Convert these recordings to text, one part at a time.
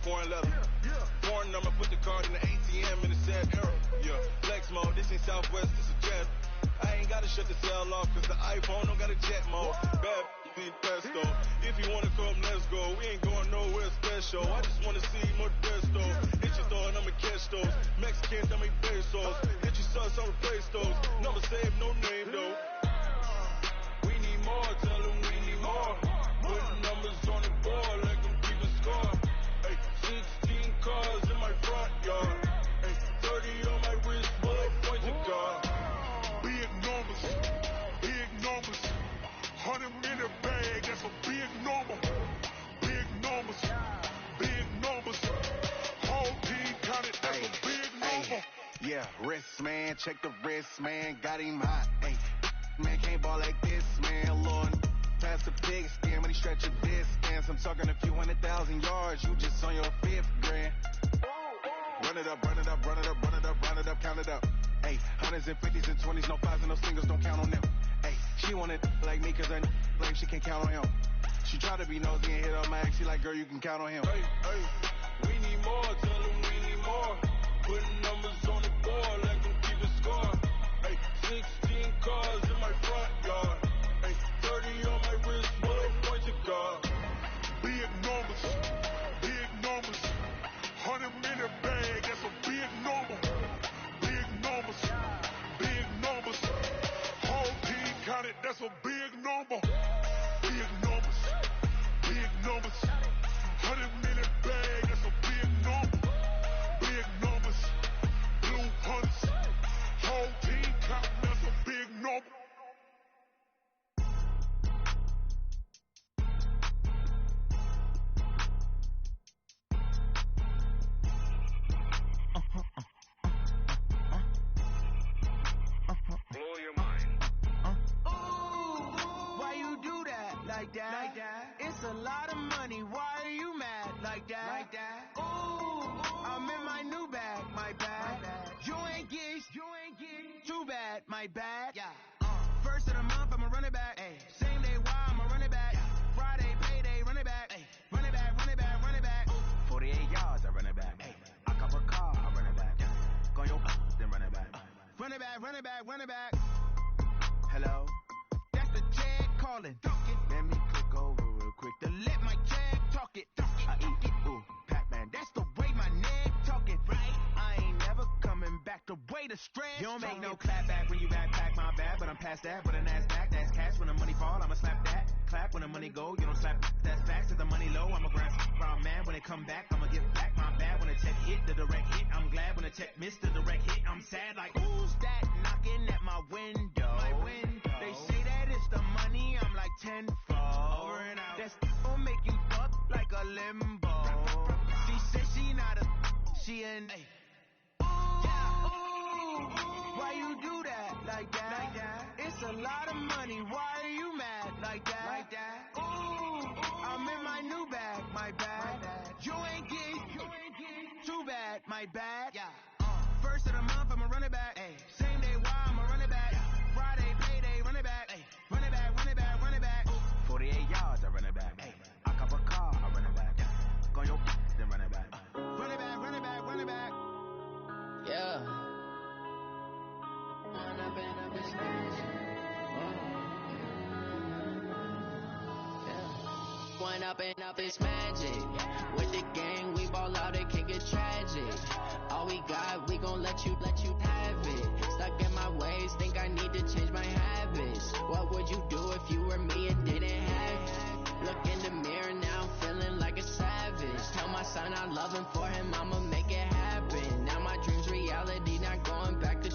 foreign leather. Foreign number, put the card in the ATM in the sad era. Yeah, flex mode, this ain't Southwest, this is jet. I ain't gotta shut the cell off, cause the iPhone don't got a jet mode. Bad need pesto. If you wanna come, let's go. We ain't going nowhere special. I just wanna see Modesto. Hit your thought, I'ma catch those. Mexicans, I make pesos. Hit your sus, I'll replace those. Number save, no name though. We need more, tell them we need more. Put numbers on the board, let them keep a score. Ay, 16 cars in my front yard. Ay, 30 on my wrist, full of points of God. Big numbers, 100 in the bag, that's a big number. Big numbers, whole team counted, that's a big number. Yeah, wrist man, check the wrist man, got him hot. Ay, man can't ball like this, man. Lord, pass the pig skin, but he stretch a distance. I'm talking a few 100,000 yards, you just on your 5th grand. Run it up, count it up. Ay, hundreds and 50s and 20s, no 5s and no singles, don't count on them. Ay, she wanted like me cause I like she can count on him. She tried to be nosy and hit on my ex, she like, girl, you can count on him. Hey, we need more, tell them we need more. Putting numbers on the board, let them keep a score. Hey, 16 cars in my front yard. Hey, 30 on my wrist, full of points of God. Big numbers, 100 in the bag, that's a big number. Big numbers, whole team counted, that's a big number. Big numbers, 100 in the bag, that's a big number. Big numbers, blue hunters, whole team counting, that's a big number. Blow your mind. Why you do that like that? It's a lot of money. Why are you mad like that? I'm in my new bag, my bad. You ain't get too bad, my bad. Yeah. First of the month, I'ma run it back. Same day, why I'ma run it back. Friday, payday, run it back. Run it back. 48 yards, I run it back. I cop a car, I run it back. Go your then run it back. Run it back. Hello? That's the Jag calling. Let me click over real quick to let my Jag talk it. I eat it, ooh, Pac-Man. That's the way my neck talking, right? I ain't never coming back the way the stretch. You don't make no clap back when you backpack, my bad. But I'm past that with an ass back. That's cash when the money fall, I'ma slap that. Clap when the money go, you don't slap. That's facts. If the money low, I'ma grab round man. When it come back, I'ma get back my bad. When the check hit, the direct hit. I'm glad when the check missed the direct hit. I'm sad like, who's that knocking at my window? They say that it's the money, I'm like tenfold. Over and out. That's gon' make you fuck like a limbo. She said she not a, she an why you do that like that? It's a lot of money, why are you mad like that? I'm in my new bag, my bad. You ain't get too bad, my bad. Yeah. First of the month, I'ma run it back. Same day, why I'ma run it back. Friday, payday, run it back. Run it back. 48 yards, I run it back. I cop a car, I run it back. Go your then run it back. Run it back. Yeah. Run up in a bitch stage. Yeah. One up and up is magic. With the gang, we ball out, it can get tragic. All we got, we gon' let you have it. Stuck in my ways, think I need to change my habits. What would you do if you were me and didn't have it? Look in the mirror now, I'm feeling like a savage. Tell my son I love him, for him I'ma make it happen. Now my dream's reality, not going back to.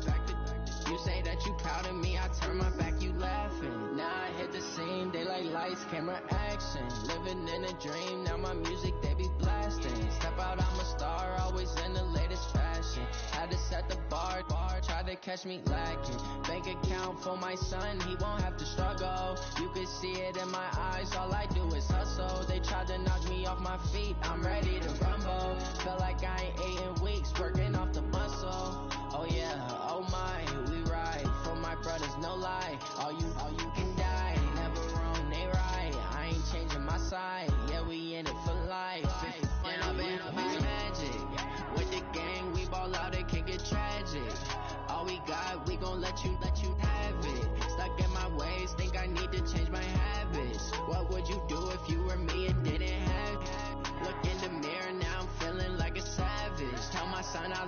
You say that you proud of me, I turn my back, you laughing. Now I hit the scene, daylight lights, camera action. Living in a dream, now my music they be blasting. Step out, I'm a star, always in the latest fashion. Had to set the bar, try to catch me lacking. Bank account for my son, he won't have to struggle. You can see it in my eyes, all I do is hustle. They tried to knock me off my feet, I'm ready to rumble. Feel like I ain't ate in weeks, working off the muscle. Oh yeah, oh my, we ride for my brothers, no lie. All you can die, never wrong, they right. I ain't changing my side, yeah we in it for life. When I've been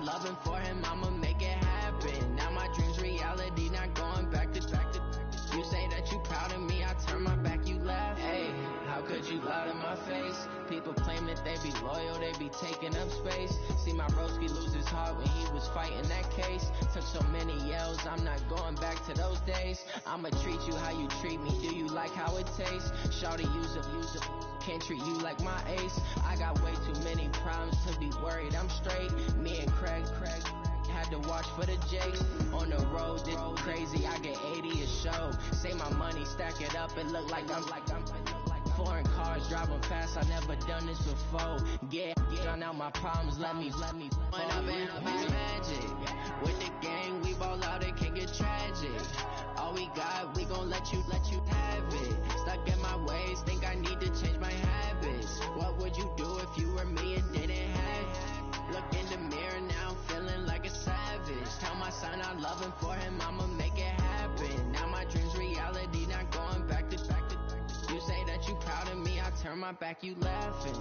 I'm loving for him, I'ma make it happen. Now my dream's reality, not going back to. You say that you proud of me, I turn my back, you laugh. Hey, how could you lie to my face? People claim that they be loyal, they be taking up space. See my broski lose his heart when he was fighting that case. Took so many yells, I'm not going back to those days. I'ma treat you how you treat me, do you like how it tastes? Shawty, use it, can't treat you like my ace. I got way too many problems to be worried, I'm straight. Me and Craig had to watch for the Jakes. On the road, this crazy, I get 80 a show. Say my money, stack it up, it look like I'm foreign cars, driving fast, I never done this before. Get on out my problems, let me point up and up is magic. With the gang, we ball out, it can get tragic. All we got, we gon' let you have it. Stuck in my ways, think I need to change my habits. What would you do if you were me and didn't have it? Look in the mirror now, I'm feeling like a savage. Tell my son I love him, for him I'ma make it happen. Now my dream's reality, not going back to. You say that you proud of me, I turn my back, you laughing.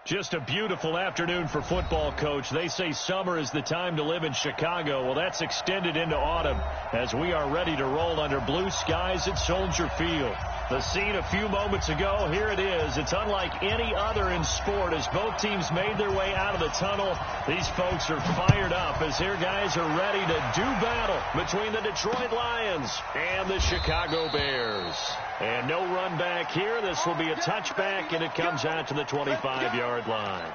Just a beautiful afternoon for football, Coach. They say summer is the time to live in Chicago. Well, that's extended into autumn as we are ready to roll under blue skies at Soldier Field. The scene a few moments ago, here it is. It's unlike any other in sport as both teams made their way out of the tunnel. These folks are fired up as their guys are ready to do battle between the Detroit Lions and the Chicago Bears. And no run back here. This will be a touchback, and it comes out to the 25-yard line.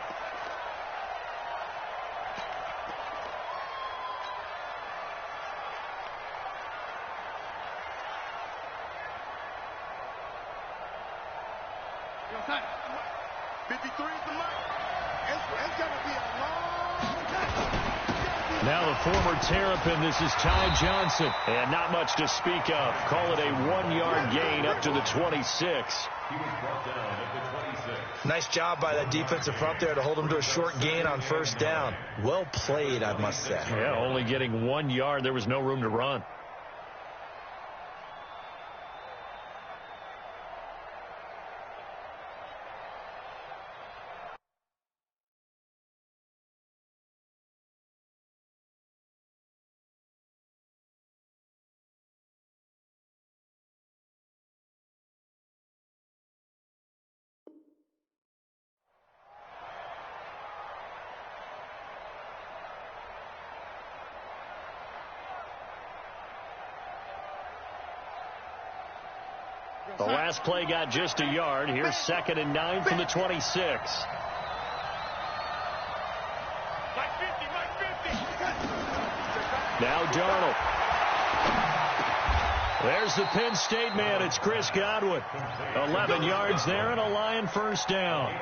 Now the former Terrapin, this is Ty Johnson, and not much to speak of. Call it a 1-yard gain up to the 26. Nice job by that defensive front there to hold him to a short gain on first down. Well played, I must say. Yeah, only getting 1 yard. There was no room to run. The last play got just a yard. Here's 2nd and 9 from the 26. Now Darnold. There's the Penn State man. It's Chris Godwin. 11 yards there and a Lion first down.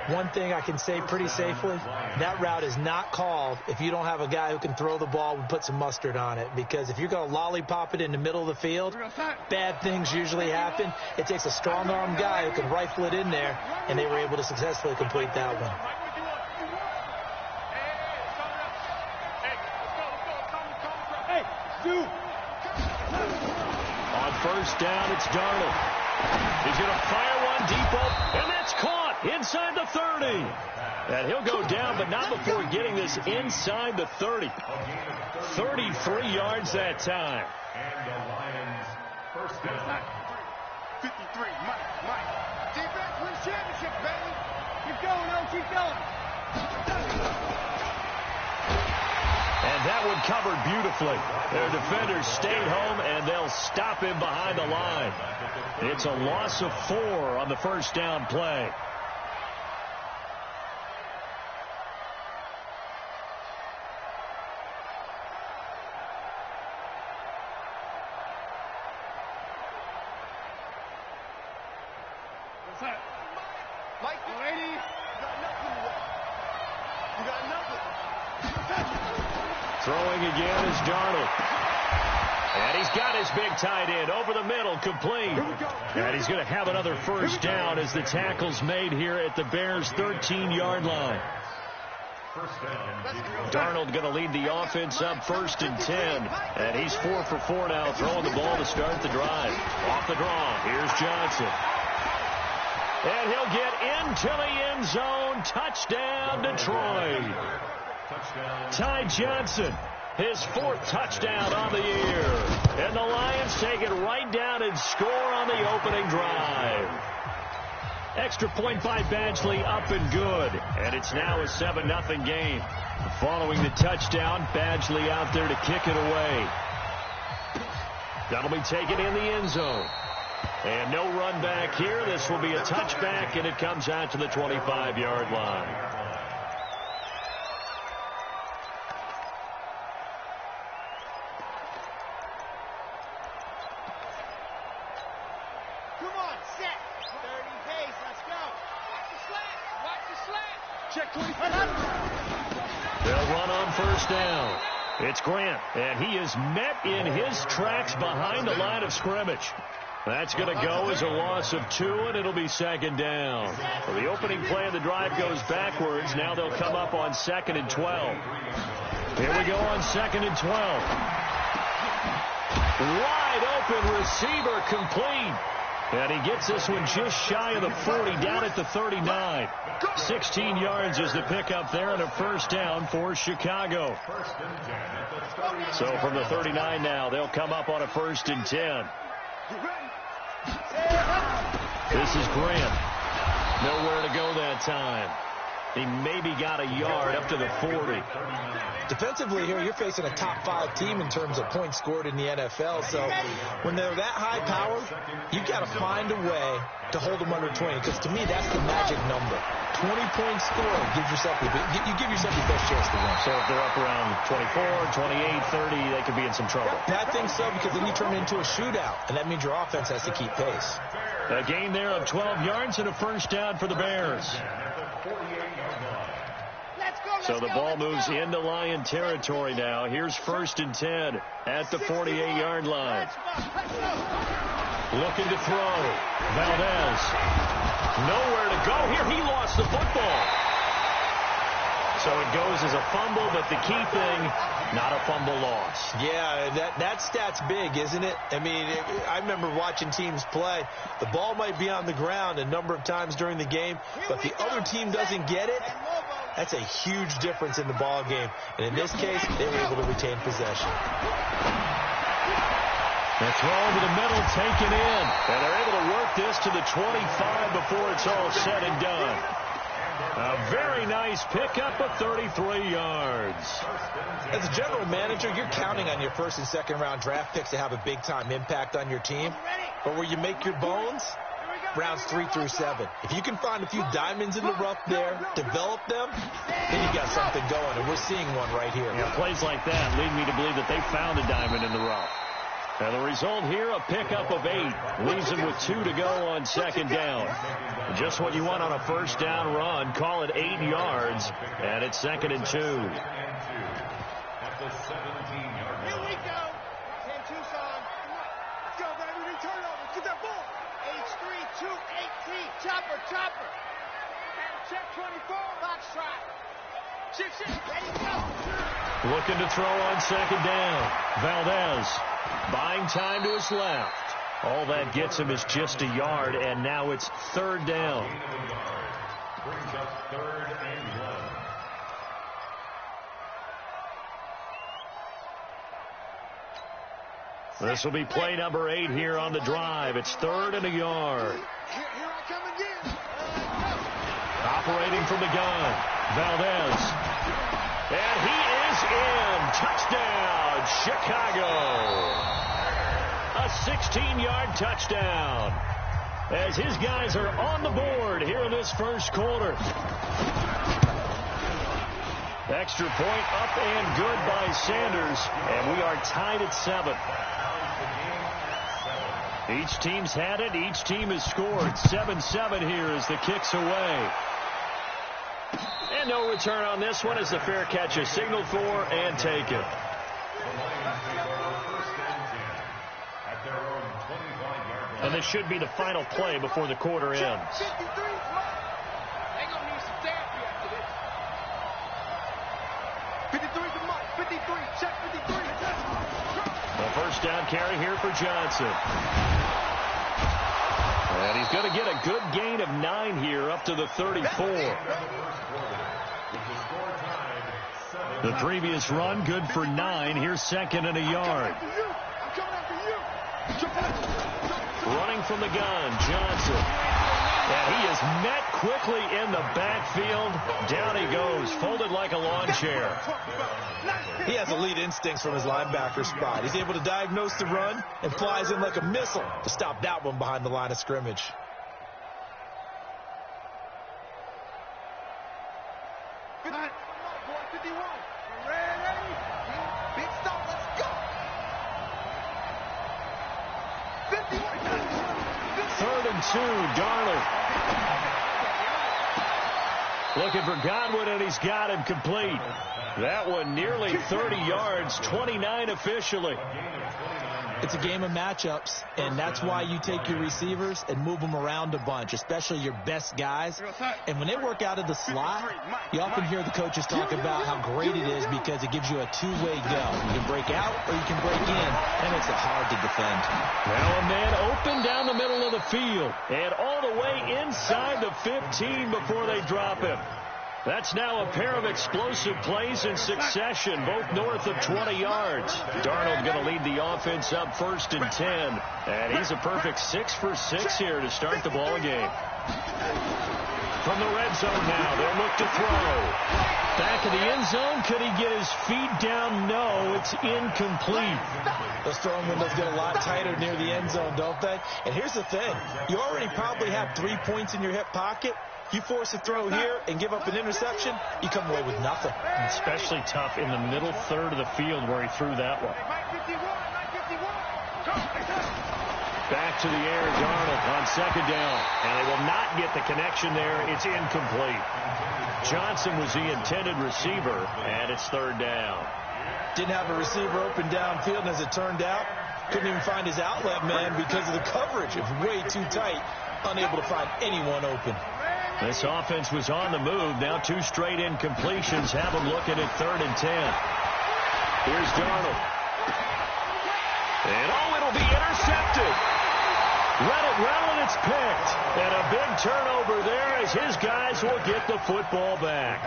One thing I can say pretty safely, that route is not called if you don't have a guy who can throw the ball and put some mustard on it. Because if you're going to lollipop it in the middle of the field, bad things usually happen. It takes a strong-arm guy who can rifle it in there, and they were able to successfully complete that one. On first down, it's Darnold. He's going to fire one deep up, and that's caught inside the 30. And he'll go down, but not before getting this inside the 30. 33 yards that time. And the Lions first down. 53, Mike. Defense wins championship, baby. Keep going, though. Keep going. And that one covered beautifully. Their defenders stayed home, and they'll stop him behind the line. It's a loss of 4 on the first down play. Mike, lady, you got nothing. You got nothing. Throwing again is Darnold. And he's got his big tight end over the middle, complete. And he's going to have another first down as the tackle's made here at the Bears' 13-yard line. Darnold going to lead the offense up 1st and 10. And he's 4 for 4 now, throwing the ball to start the drive. Off the draw, here's Johnson. And he'll get into the end zone. Touchdown, Detroit. Ty Johnson, his 4th touchdown on the year. And the Lions take it right down and score on the opening drive. Extra point by Badgley, up and good. And it's now a 7-0 game. Following the touchdown, Badgley out there to kick it away. That'll be taken in the end zone. And no run back here. This will be a touchback, and it comes out to the 25-yard line. Come on, set. 30 pace, let's go. Watch the slack. Check 25. They'll run on 1st down. It's Grant, and he is met in his tracks behind the line of scrimmage. That's going to go as a loss of 2, and it'll be 2nd down. Well, the opening play of the drive goes backwards. Now they'll come up on 2nd and 12. Here we go on 2nd and 12. Wide open receiver complete. And he gets this one just shy of the 40, down at the 39. 16 yards is the pickup there, and a 1st down for Chicago. So from the 39 now, they'll come up on a 1st and 10. This is Grant. Nowhere to go that time. He maybe got a yard up to the 40. Defensively here, you're facing a top 5 team in terms of points scored in the NFL. So when they're that high power, you've got to find a way to hold them under 20. Because to me, that's the magic number. 20 points scored gives yourself you give yourself your best chance to win. So if they're up around 24, 28, 30, they could be in some trouble. I think so, because then you turn it into a shootout, and that means your offense has to keep pace. A gain there of 12 yards and a 1st down for the Bears. So the ball moves into Lion territory now. Here's 1st and 10 at the 48-yard line. Looking to throw. Valdez. Nowhere to go here. He lost the football. So it goes as a fumble, but the key thing, not a fumble loss. Yeah, that stat's big, isn't it? I mean, I remember watching teams play. The ball might be on the ground a number of times during the game, but the other team doesn't get it. That's a huge difference in the ball game. And in this case, they were able to retain possession. The throw over the middle taken in. And they're able to work this to the 25 before it's all said and done. A very nice pickup of 33 yards. As a general manager, you're counting on your 1st and 2nd round draft picks to have a big-time impact on your team. But where you make your bones, rounds 3 through 7. If you can find a few diamonds in the rough there, develop them, then you got something going, and we're seeing one right here. Yeah, plays like that lead me to believe that they found a diamond in the rough. And the result here, a pickup of 8. Leaves them with 2 to go on 2nd down. Just what you want on a 1st down run. Call it 8 yards, and it's 2nd and 2. Here we go. 10 Tucson. Let's go, baby. Return over. Get that ball. H3, 218. Chopper. Check 24. Box trot. Check. There you go. Looking to throw on 2nd down. Valdez buying time to his left. All that gets him is just a yard, and now it's 3rd down. Brings up 3rd and 1. This will be play number 8 here on the drive. It's 3rd and a yard. Here I come again. Operating from the gun, Valdez. And he is in. Touchdown, Chicago. A 16-yard touchdown. As his guys are on the board here in this 1st quarter. Extra point up and good by Sanders. And we are tied at 7. Each team's had it. Each team has scored. 7-7 here as the kick's away. And no return on this one as the fair catch is signaled for and taken. And this should be the final play before the quarter ends. 53's a mark. 53. Check 53. The first down carry here for Johnson. And he's going to get a good gain of 9 here up to the 34. The previous run good for 9. Here's 2nd and a yard. Running from the gun, Johnson. And he is met quickly in the backfield. Down he goes, folded like a lawn chair. He has elite instincts from his linebacker spot. He's able to diagnose the run and flies in like a missile to stop that one behind the line of scrimmage. Big stop, let's go. 3rd and 2, Darnold. Looking for Godwin, and he's got him complete. That one nearly 30 yards, 29 officially. It's a game of matchups, and that's why you take your receivers and move them around a bunch, especially your best guys. And when they work out of the slot, you often hear the coaches talk about how great it is because it gives you a two-way go. You can break out or you can break in, and makes it hard to defend. Now a man open down the middle of the field and all the way inside the 15 before they drop him. That's now a pair of explosive plays in succession, both north of 20 yards. Darnold going to lead the offense up 1st and 10. And he's a perfect 6 for 6 here to start the ball game. From the red zone now, they'll look to throw. Back in the end zone, could he get his feet down? No, it's incomplete. Those throwing windows get a lot tighter near the end zone, don't they? And here's the thing. You already probably have 3 points in your hip pocket. You force a throw here and give up an interception, you come away with nothing. Especially tough in the middle third of the field where he threw that one. Back to the air, Darnold on 2nd down. And they will not get the connection there. It's incomplete. Johnson was the intended receiver, and it's 3rd down. Didn't have a receiver open downfield, and as it turned out, couldn't even find his outlet man because of the coverage. It was way too tight, unable to find anyone open. This offense was on the move. Now 2 straight incompletions have them looking at 3rd and 10. Here's Darnold. And it'll be intercepted. Let it run and it's picked. And a big turnover there as his guys will get the football back.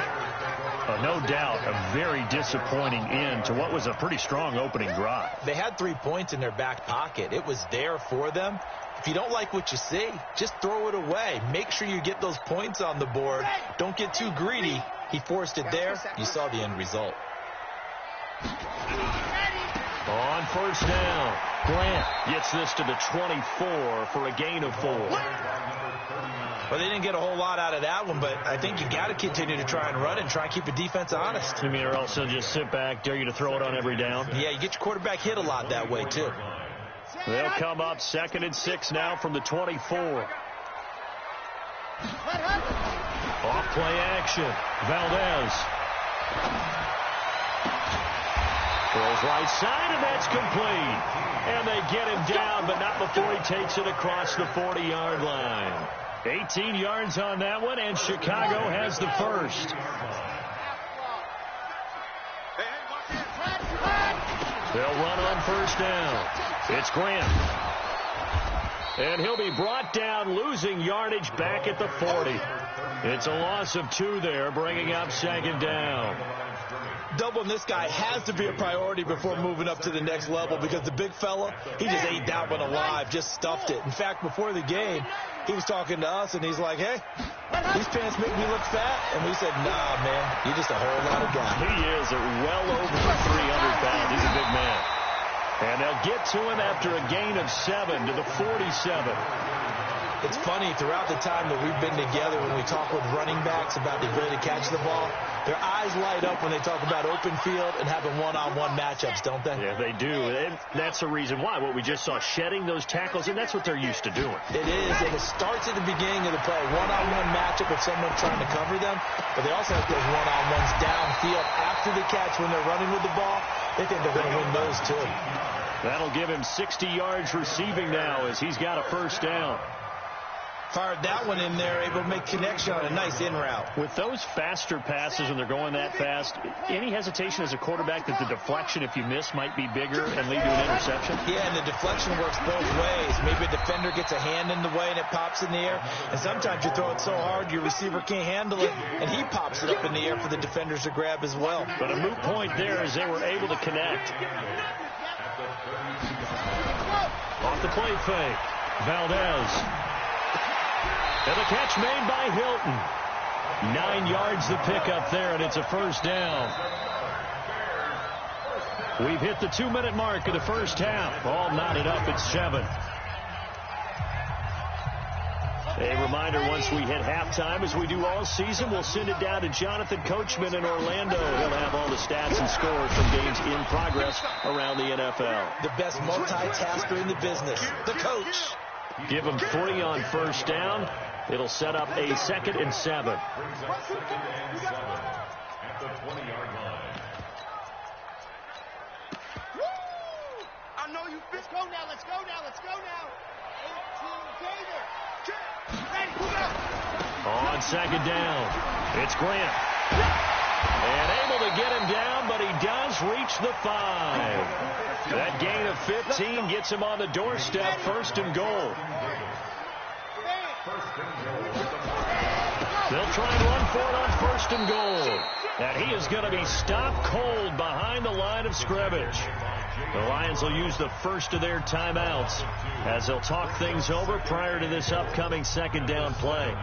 No doubt a very disappointing end to what was a pretty strong opening drive. They had 3 points in their back pocket. It was there for them. If you don't like what you see, just throw it away. Make sure you get those points on the board. Don't get too greedy. He forced it there. You saw the end result. On 1st down, Grant gets this to the 24 for a gain of 4. Well, they didn't get a whole lot out of that one, but I think you got to continue to try and run and try and keep the defense honest. You mean, or else they'll just sit back, dare you to throw it on every down? Yeah, you get your quarterback hit a lot that way, too. They'll come up 2nd and 6 now from the 24. Off play action. Valdez. Throws right side, and that's complete. And they get him down, but not before he takes it across the 40-yard line. 18 yards on that one, and Chicago has the first. They'll run on 1st down. It's Grant. And he'll be brought down, losing yardage back at the 40. It's a loss of 2 there, bringing up 2nd down. Doubling this guy has to be a priority before moving up to the next level because the big fella, he just ate that one alive, just stuffed it. In fact, before the game, he was talking to us, and he's like, hey, these pants make me look fat. And we said, nah, man, you're just a whole lot of guy. He is well over 300 pounds. He's a big man. And they'll get to him after a gain of 7 to the 47. It's funny, throughout the time that we've been together, when we talk with running backs about the ability to catch the ball, their eyes light up when they talk about open field and having one-on-one matchups, don't they? Yeah, they do. And that's the reason why. What we just saw, shedding those tackles, and that's what they're used to doing. It is, and it starts at the beginning of the play. One-on-one matchup with someone trying to cover them, but they also have those one-on-ones downfield after the catch when they're running with the ball. They think they're going to win those, too. That'll give him 60 yards receiving now as he's got a 1st down. Fired that one in there, able to make connection on a nice in route. With those faster passes, when they're going that fast, any hesitation as a quarterback that the deflection, if you miss, might be bigger and lead to an interception? Yeah, and the deflection works both ways. Maybe a defender gets a hand in the way and it pops in the air. And sometimes you throw it so hard your receiver can't handle it, and he pops it up in the air for the defenders to grab as well. But a moot point there as they were able to connect. Off the play fake. Valdez. And the catch made by Hilton. 9 yards the pickup there, and it's a first down. We've hit the 2-minute mark of the first half. All knotted up at 7. A reminder, once we hit halftime, as we do all season, we'll send it down to Jonathan Coachman in Orlando. He'll have all the stats and scores from games in progress around the NFL. The best multitasker in the business, the coach. Give him 3 on first down. It'll set up a 2nd and 7. At the 20-yard line. I know you. Let's go now. Let's go now. Let's go now. 18 Gator. Ready, move out. On 2nd down, it's Grant. And able to get him down, but he does reach the 5. That gain of 15 gets him on the doorstep, 1st and goal. They'll try and run for it on 1st and goal. And he is going to be stopped cold behind the line of scrimmage. The Lions will use the first of their timeouts as they'll talk things over prior to this upcoming 2nd down play.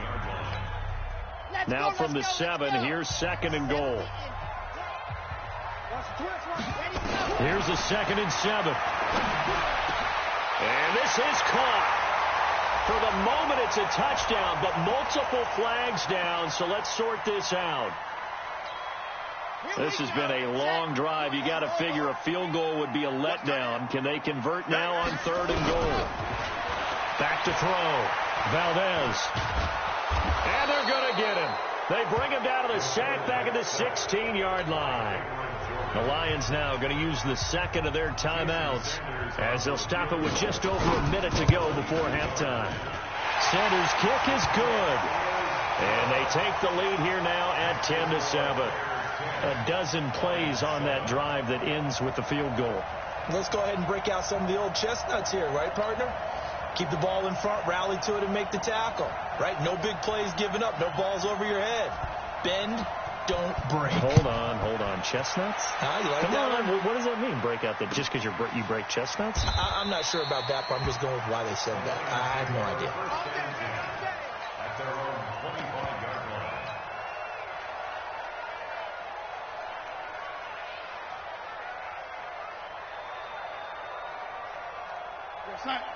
Now from the 7, here's 2nd and goal. Here's the 2nd and 7. And this is caught. For the moment, it's a touchdown, but multiple flags down, so let's sort this out. This has been a long drive. You got to figure a field goal would be a letdown. Can they convert now on 3rd and goal? Back to throw. Valdez. And they're going to get him. They bring him down to the sack back at the 16-yard line. The Lions now going to use the 2nd of their timeouts as they'll stop it with just over a minute to go before halftime. Sanders' kick is good. And they take the lead here now at 10-7. A dozen plays on that drive that ends with the field goal. Let's go ahead and break out some of the old chestnuts here, right, partner? Keep the ball in front, rally to it, and make the tackle, right? No big plays given up, no balls over your head. Bend, don't break. Hold on. Chestnuts? You like Come that on. one? What does that mean, break out? That just because you break chestnuts? I'm not sure about that, but I'm just going with why they said that. I have no idea. At their own 25-yard line.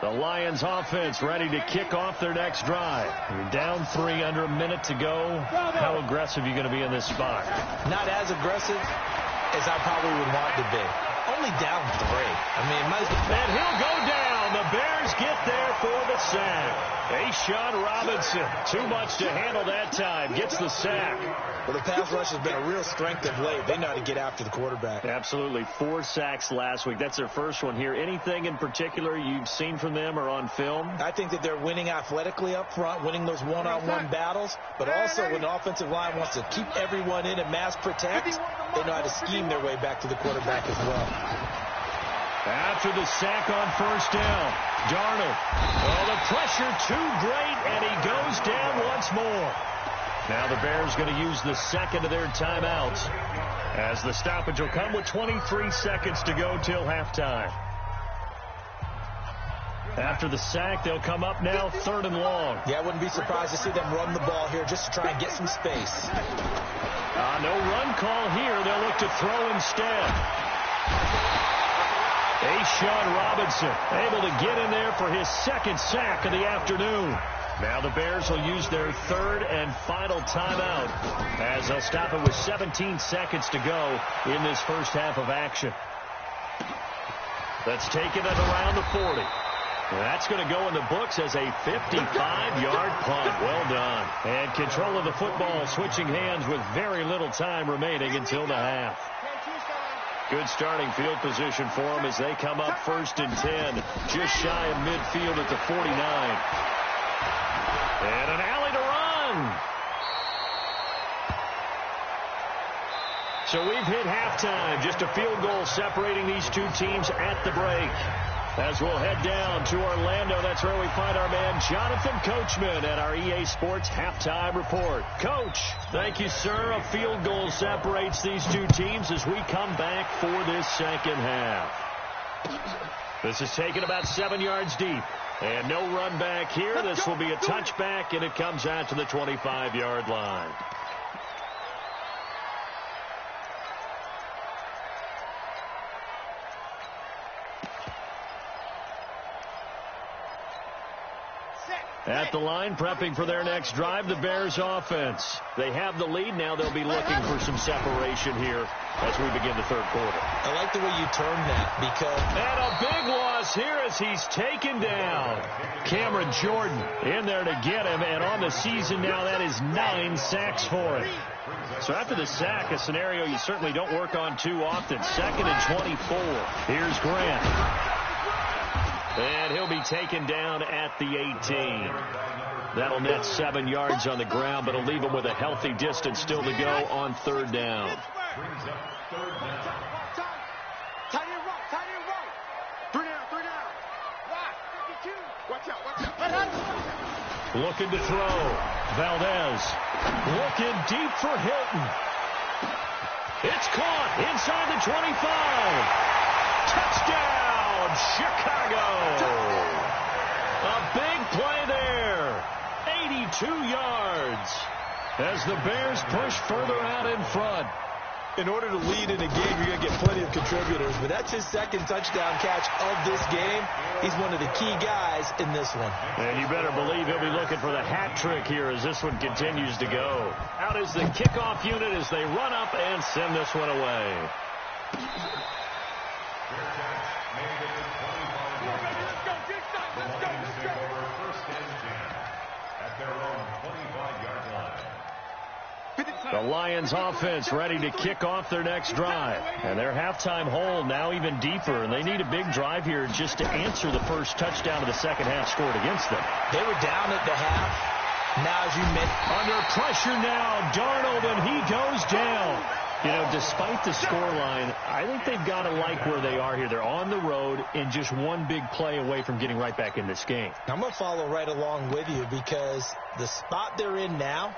The Lions offense ready to kick off their next drive. You're down 3, under a minute to go. How aggressive are you going to be in this spot? Not as aggressive as I probably would want to be. Only down 3. I mean, might as well. And he'll go down. The Bears get there for the sack. Sean Robinson, too much to handle that time, gets the sack. Well, the pass rush has been a real strength of late. They know how to get after the quarterback. Absolutely. 4 sacks last week. That's their first one here. Anything in particular you've seen from them or on film? I think that they're winning athletically up front, winning those one-on-one battles, but also when the offensive line wants to keep everyone in and mass protect, they know how to scheme their way back to the quarterback as well. After the sack on 1st down, Darnold. Oh, the pressure too great, and he goes down once more. Now the Bears going to use the 2nd of their timeouts as the stoppage will come with 23 seconds to go till halftime. After the sack, they'll come up now 3rd and long. Yeah, I wouldn't be surprised to see them run the ball here just to try and get some space. No run call here. They'll look to throw instead. Sean Robinson able to get in there for his 2nd sack of the afternoon. Now the Bears will use their 3rd and final timeout as they'll stop it with 17 seconds to go in this first half of action. That's taken at around the 40. That's going to go in the books as a 55-yard punt. Well done. And control of the football switching hands with very little time remaining until the half. Good starting field position for them as they come up 1st and 10, just shy of midfield at the 49. And an alley to run. So we've hit halftime. Just a field goal separating these two teams at the break. As we'll head down to Orlando, that's where we find our man Jonathan Coachman at our EA Sports Halftime Report. Coach, thank you, sir. A field goal separates these two teams as we come back for this second half. This is taken about 7 yards deep. And no run back here. This will be a touchback, and it comes out to the 25-yard line. At the line, prepping for their next drive, the Bears offense. They have the lead. Now they'll be looking for some separation here as we begin the third quarter. I like the way you termed that because... And a big loss here as he's taken down. Cameron Jordan in there to get him, and on the season now, that is 9 sacks for him. So after the sack, a scenario you certainly don't work on too often. 2nd and 24. Here's Grant. And he'll be taken down at the 18. That'll net 7 yards on the ground, but it'll leave him with a healthy distance still to go on third down. Looking to throw. Valdez looking deep for Hilton. It's caught inside the 25. Touchdown, Chicago. A big play there. 82 yards as the Bears push further out in front. In order to lead in a game, you're going to get plenty of contributors, but that's his second touchdown catch of this game. He's one of the key guys in this one. And you better believe he'll be looking for the hat trick here as this one continues to go. Out is the kickoff unit as they run up and send this one away. The Lions offense ready to kick off their next drive. And their halftime hole now even deeper. And they need a big drive here just to answer the first touchdown of the second half scored against them. They were down at the half. Now, as you mentioned, under pressure now, Darnold, and he goes down. You know, despite the scoreline, I think they've got to like where they are here. They're on the road and just one big play away from getting right back in this game. I'm going to follow right along with you because the spot they're in now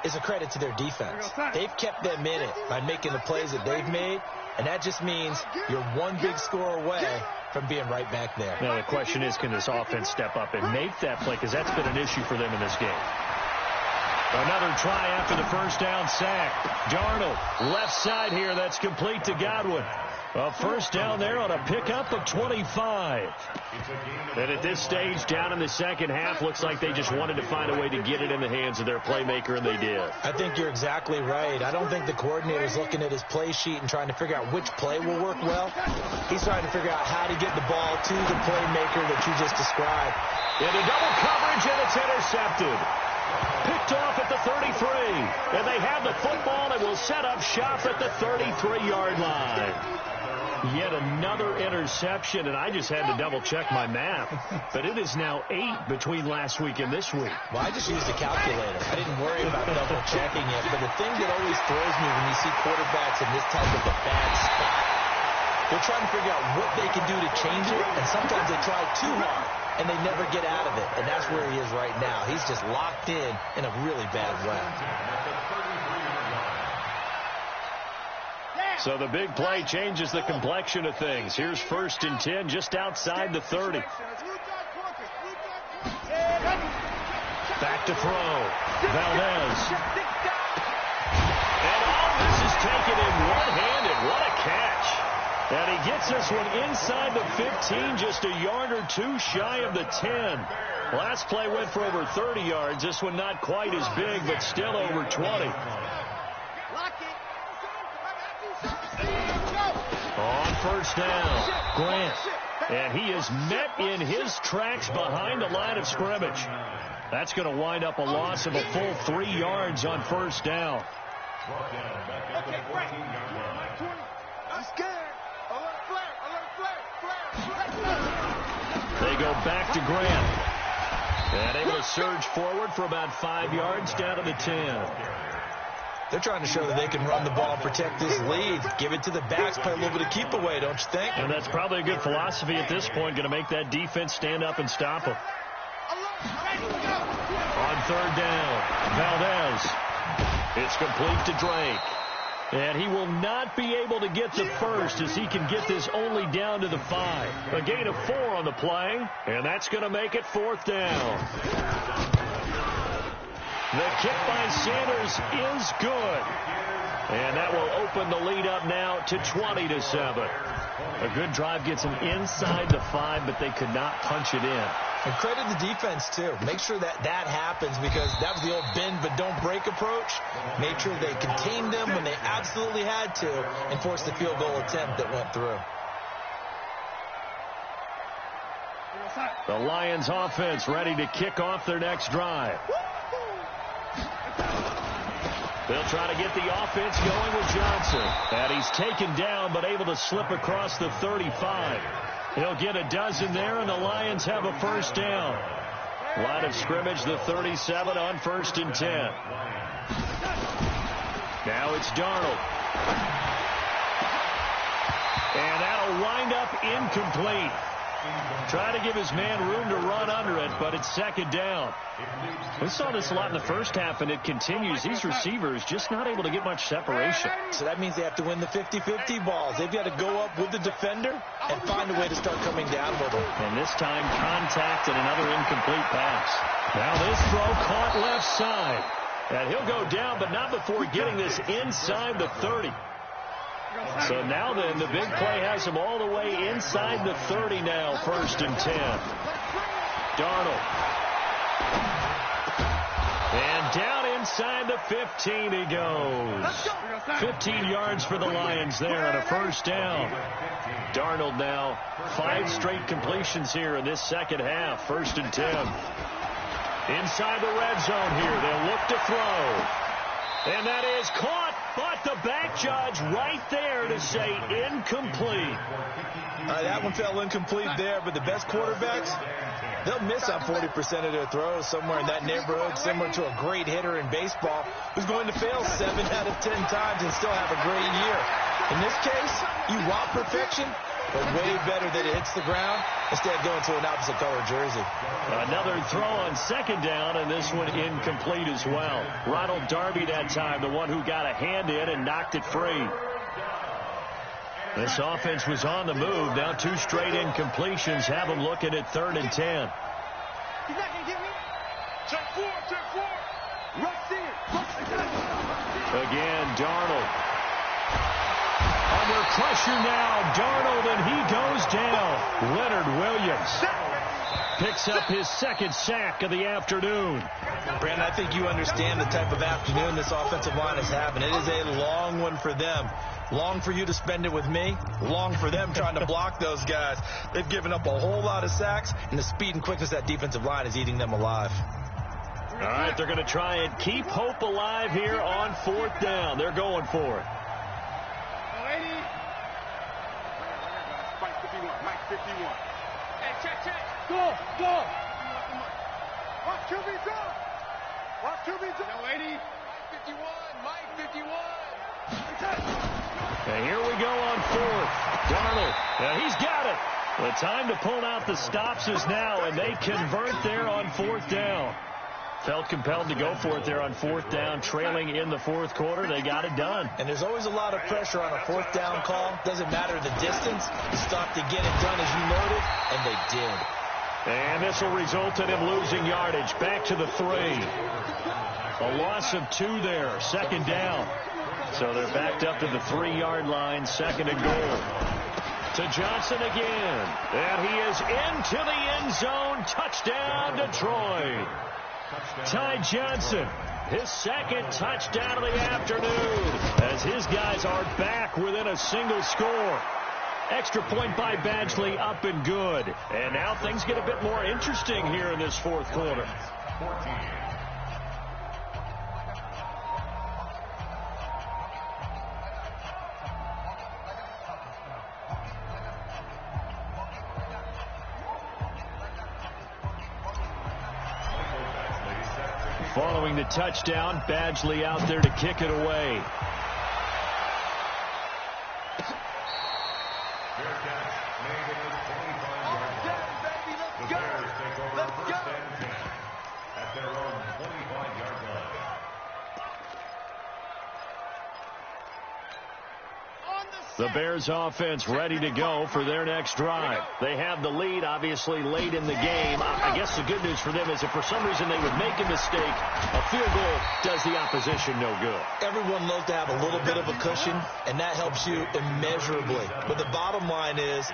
is a credit to their defense. They've kept them in it by making the plays that they've made, and that just means you're one big score away from being right back there. Now, the question is, can this offense step up and make that play? Because that's been an issue for them in this game. Another try after the first down sack. Darnold, left side here. That's complete to Godwin. A first down there on a pickup of 25. And at this stage, down in the second half, looks like they just wanted to find a way to get it in the hands of their playmaker, and they did. I think you're exactly right. I don't think the coordinator's looking at his play sheet and trying to figure out which play will work well. He's trying to figure out how to get the ball to the playmaker that you just described. Into double coverage, and it's intercepted. Picked off at the 33. And they have the football and will set up shop at the 33-yard line. Yet another interception, and I just had to double-check my math. But it is now 8 between last week and this week. Well, I just used a calculator. I didn't worry about double-checking it. But the thing that always throws me when you see quarterbacks in this type of a bad spot, they're trying to figure out what they can do to change it, and sometimes they try too hard, and they never get out of it. And that's where he is right now. He's just locked in a really bad way. So the big play changes the complexion of things. Here's 1st and 10 just outside the 30. Back to throw. Valdez. And all this is taken in one-handed. What a catch. And he gets this one inside the 15, just a yard or two shy of the 10. Last play went for over 30 yards. This one not quite as big, but still over 20. On first down, Grant. And he is met in his tracks behind the line of scrimmage. That's going to wind up a loss of a full 3 yards on first down. They go back to Grant. And able to surge forward for about 5 yards down to the 10. They're trying to show that they can run the ball and protect this lead. Give it to the backs, play a little bit of keep away, don't you think? And that's probably a good philosophy at this point, going to make that defense stand up and stop them. On third down, Valdez. It's complete to Drake. And he will not be able to get the first as he can get this only down to the 5. A gain of 4 on the play, and that's going to make it 4th down. The kick by Sanders is good. And that will open the lead up now to 20-7. A good drive gets them inside the 5, but they could not punch it in. And credit the defense, too. Make sure that happens because that was the old bend but don't break approach. Made sure they contained them when they absolutely had to and forced the field goal attempt that went through. The Lions offense ready to kick off their next drive. They'll try to get the offense going with Johnson. And he's taken down but able to slip across the 35. He'll get a dozen there, and the Lions have a first down. Line of scrimmage, the 37 on 1st and 10. Now it's Darnold. And that'll wind up incomplete. Try to give his man room to run under it, but it's 2nd down. We saw this a lot in the first half, and it continues. These receivers just not able to get much separation. So that means they have to win the 50-50 balls. They've got to go up with the defender and find a way to start coming down with them. And this time, contact and another incomplete pass. Now this throw caught left side. And he'll go down, but not before getting this inside the 30. So now then, the big play has him all the way inside the 30 now, 1st and 10. Darnold. And down inside the 15 he goes. 15 yards for the Lions there on a first down. Darnold now 5 straight completions here in this second half, 1st and 10. Inside the red zone here, they'll look to throw. And that is caught, but the back judge right there to say incomplete. That one fell incomplete there, but the best quarterbacks, they'll miss on 40% of their throws somewhere in that neighborhood, similar to a great hitter in baseball who's going to fail 7 out of 10 times and still have a great year. In this case, you want perfection, but way better that it hits the ground instead of going to an opposite color jersey. Another throw on 2nd down, and this one incomplete as well. Ronald Darby that time, the one who got a hand in and knocked it free. This offense was on the move. Now 2 straight incompletions have them looking at 3rd and 10. He's not going to get me. Check 4, check 4. Rush in. Again, Darnold. Under pressure now, Darnold, and he goes down. Leonard Williams picks up his 2nd sack of the afternoon. Brandon, I think you understand the type of afternoon this offensive line is having. It is a long one for them. Long for you to spend it with me. Long for them trying to block those guys. They've given up a whole lot of sacks, and the speed and quickness of that defensive line is eating them alive. All right, they're going to try and keep hope alive here on 4th down. They're going for it. Mike 51, Mike 51. Hey, check. Go. Watch QB drop. Watch QB drop. No, 80. Mike 51. And here we go on 4th. Darnold. Now he's got it. The time to pull out the stops is now, and they convert there on 4th down. Felt compelled to go for it there on 4th down, trailing in the 4th quarter. They got it done. And there's always a lot of pressure on a 4th down call. Doesn't matter the distance. You stop to get it done as you noted, and they did. And this will result in him losing yardage. Back to the 3. A loss of 2 there, 2nd down. So they're backed up to the 3-yard line, 2nd and goal. To Johnson again. And he is into the end zone. Touchdown, Detroit. Ty Johnson, his 2nd touchdown of the afternoon, as his guys are back within a single score. Extra point by Badgley, up and good. And now things get a bit more interesting here in this 4th quarter. Following the touchdown, Badgley out there to kick it away. The Bears offense ready to go for their next drive. They have the lead, obviously, late in the game. I guess the good news for them is if for some reason they would make a mistake, a field goal does the opposition no good. Everyone loves to have a little bit of a cushion, and that helps you immeasurably. But the bottom line is,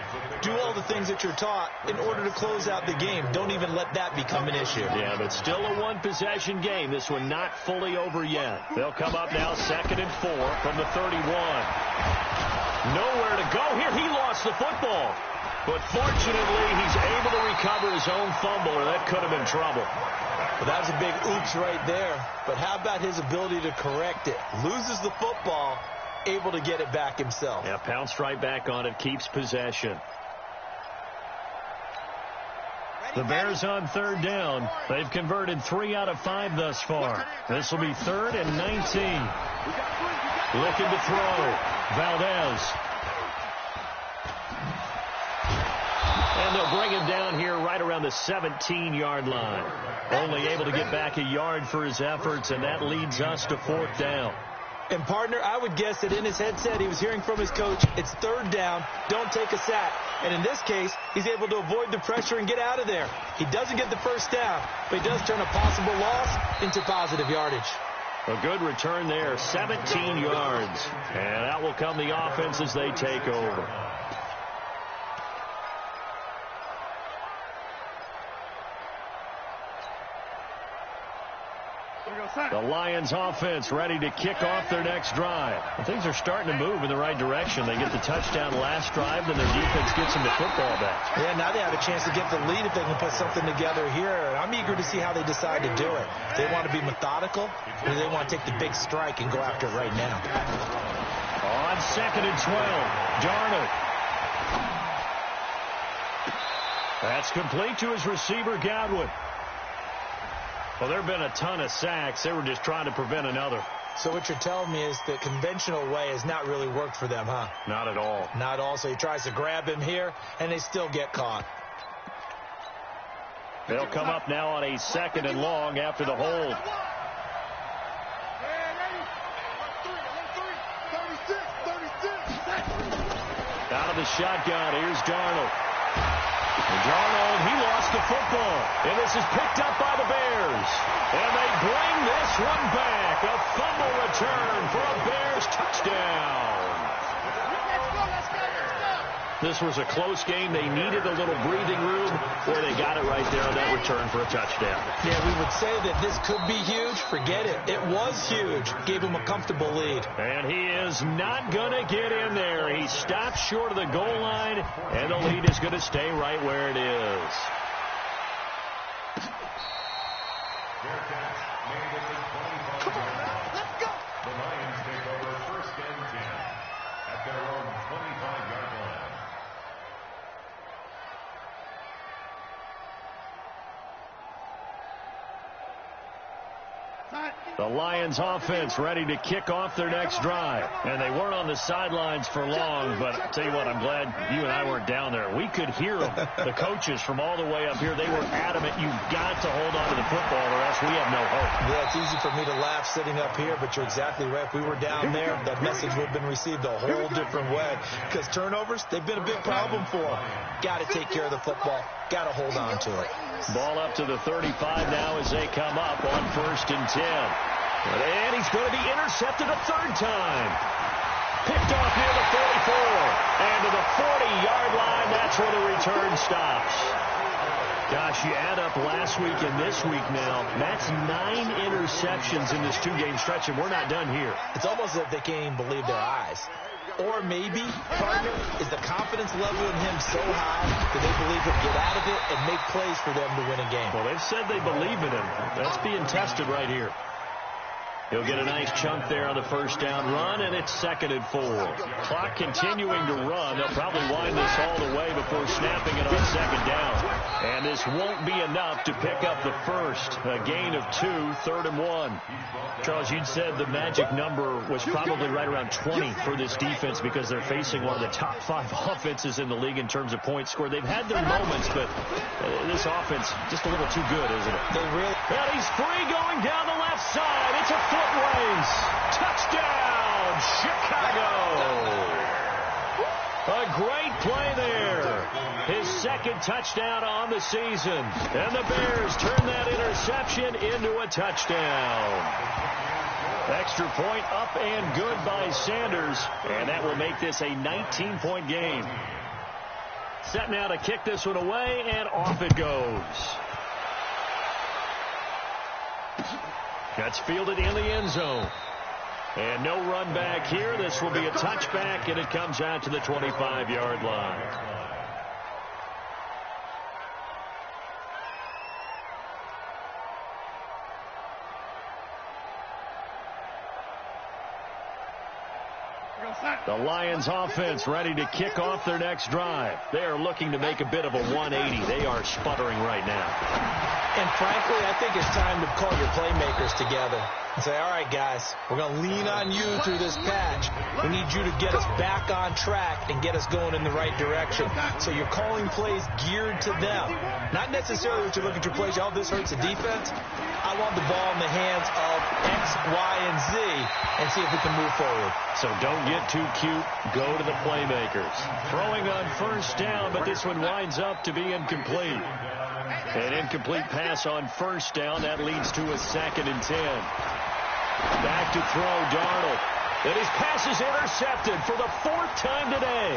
do all the things that you're taught in order to close out the game. Don't even let that become an issue. Yeah, but still a one-possession game. This one not fully over yet. They'll come up now 2nd and 4 from the 31. Nowhere to go here. He lost the football. But fortunately, he's able to recover his own fumble, or that could have been trouble. Well, that was a big oops right there. But how about his ability to correct it? Loses the football, able to get it back himself. Yeah, pounced right back on it, keeps possession. The Bears on 3rd down. They've converted 3 out of 5 thus far. This will be 3rd and 19. Looking to throw. Valdez. And they'll bring him down here right around the 17-yard line. Only able to get back a yard for his efforts, and that leads us to 4th down. And, partner, I would guess that in his headset he was hearing from his coach, it's 3rd down, don't take a sack. And in this case, he's able to avoid the pressure and get out of there. He doesn't get the first down, but he does turn a possible loss into positive yardage. A good return there, 17 yards. And out will come the offense as they take over. The Lions offense ready to kick off their next drive. Well, things are starting to move in the right direction. They get the touchdown last drive, then their defense gets them the football back. Yeah, now they have a chance to get the lead if they can put something together here. And I'm eager to see how they decide to do it. They want to be methodical, or they want to take the big strike and go after it right now. On 2nd and 12, Darnold. That's complete to his receiver, Godwin. Well, there have been a ton of sacks. They were just trying to prevent another. So what you're telling me is the conventional way has not really worked for them, huh? Not at all. Not at all. So he tries to grab him here, and they still get caught. They'll come up now on a 2nd and long after the hold. Out of the shotgun, here's Darnold. And Darnold, he lost the football. And this is picked up by the Bears. And they bring this one back. A fumble return for a Bears touchdown. This was a close game. They needed a little breathing room, where they got it right there on that return for a touchdown. Yeah, we would say that this could be huge. Forget it. It was huge. Gave him a comfortable lead. And he is not going to get in there. He stopped short of the goal line, and the lead is going to stay right where it is. Come on, let's go. The Lions take over 1st and 10 at their own 25-yard line. The Lions offense ready to kick off their next drive. And they weren't on the sidelines for long, but I'll tell you what, I'm glad you and I weren't down there. We could hear them, the coaches from all the way up here. They were adamant, you've got to hold on to the football or else we have no hope. Yeah, it's easy for me to laugh sitting up here, but you're exactly right. If we were down there, that message would have been received a whole different way. Because turnovers, they've been a big problem for them. Got to take care of the football. Got to hold on to it. Ball up to the 35 now as they come up on 1st and 10. And he's going to be intercepted a 3rd time. Picked off near the 44. And to the 40-yard line, that's where the return stops. Gosh, you add up last week and this week now, that's 9 interceptions in this 2-game stretch, and we're not done here. It's almost as if they can't even believe their eyes. Or maybe, partner, is the confidence level in him so high that they believe he'll get out of it and make plays for them to win a game. Well, they've said they believe in him. That's being tested right here. He'll get a nice chunk there on the first down run, and it's 2nd and 4. Clock continuing to run. They'll probably wind this all the way before snapping it on 2nd down. And this won't be enough to pick up the first. A gain of 2, 3rd and 1. Charles, you'd said the magic number was probably right around 20 for this defense because they're facing one of the top 5 offenses in the league in terms of points scored. They've had their moments, but this offense just a little too good, isn't it? And he's free going down the left side. It's a foot race. Touchdown, Chicago. A great play there. His 2nd touchdown on the season. And the Bears turn that interception into a touchdown. Extra point up and good by Sanders. And that will make this a 19-point game. Set now to kick this one away, and off it goes. That's fielded in the end zone. And no run back here. This will be a touchback, and it comes out to the 25-yard line. The Lions offense ready to kick off their next drive. They are looking to make a bit of a 180. They are sputtering right now. And frankly, I think it's time to call your playmakers together and say, all right, guys, we're going to lean on you through this patch. We need you to get us back on track and get us going in the right direction. So you're calling plays geared to them. Not necessarily what you look at your plays, oh, this hurts the defense. I want the ball in the hands of X, Y, and Z and see if we can move forward. So don't get too cute. Go to the playmakers. Throwing on first down, but this one winds up to be incomplete. An incomplete pass on first down. That leads to a 2nd and 10. Back to throw, Darnold. And his pass is intercepted for the 4th time today.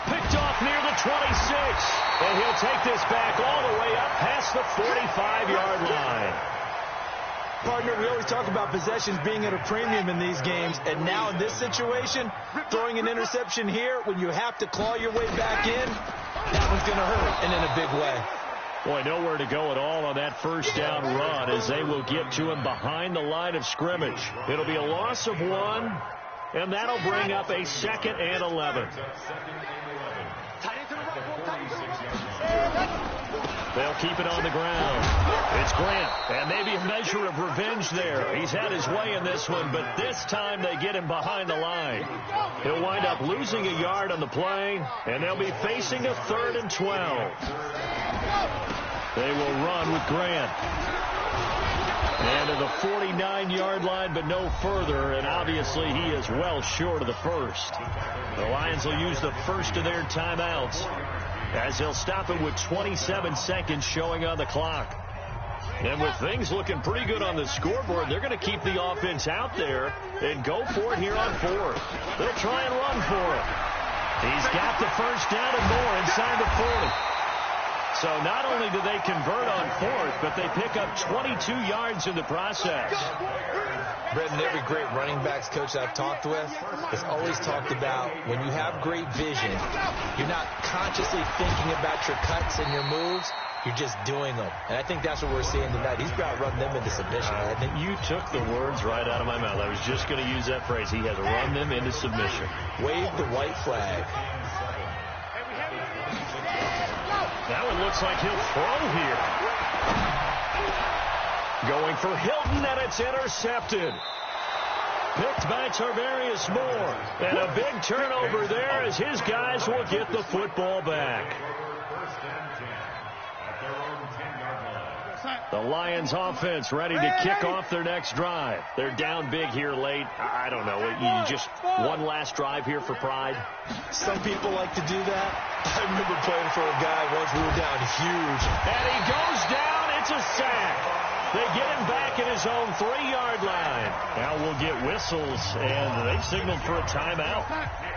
Picked off near the 26. And he'll take this back all the way up past the 45-yard line. Partner, we always talk about possessions being at a premium in these games, and now in this situation, throwing an interception here when you have to claw your way back in, that one's going to hurt, and in a big way. Boy, nowhere to go at all on that first down run as they will get to him behind the line of scrimmage. It'll be a loss of 1, and that'll bring up a 2nd and 11. They'll keep it on the ground. It's Grant, and maybe a measure of revenge there. He's had his way in this one, but this time they get him behind the line. He'll wind up losing a yard on the play, and they'll be facing a 3rd and 12. They will run with Grant. And to the 49-yard line, but no further, and obviously he is well short of the first. The Lions will use the first of their timeouts as they'll stop it with 27 seconds showing on the clock. And with things looking pretty good on the scoreboard, they're going to keep the offense out there and go for it here on 4th. They'll try and run for it. He's got the first down and more inside the 40. So not only do they convert on 4th, but they pick up 22 yards in the process. Brendan, every great running backs coach I've talked with has always talked about when you have great vision, you're not consciously thinking about your cuts and your moves. You're just doing them. And I think that's what we're seeing tonight. He's got to run them into submission. I think you took the words right out of my mouth. I was just going to use that phrase. He has run them into submission. Wave the white flag. Now it looks like he'll throw here. Going for Hilton, and it's intercepted. Picked by Tarvarius Moore. And a big turnover there as his guys will get the football back. The Lions offense ready to kick off their next drive. They're down big here late. I don't know. You just one last drive here for pride. Some people like to do that. I remember playing for a guy once we were down huge. And he goes down. It's a sack. They get him back at his own 3-yard line. Now we'll get whistles, and they've signaled for a timeout.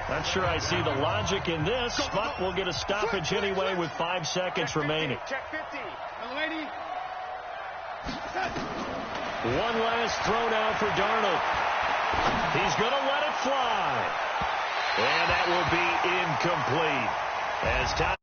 Not sure I see the logic in this, but we'll get a stoppage anyway with 5 seconds remaining. One last throw now for Darnold. He's going to let it fly. And that will be incomplete. As time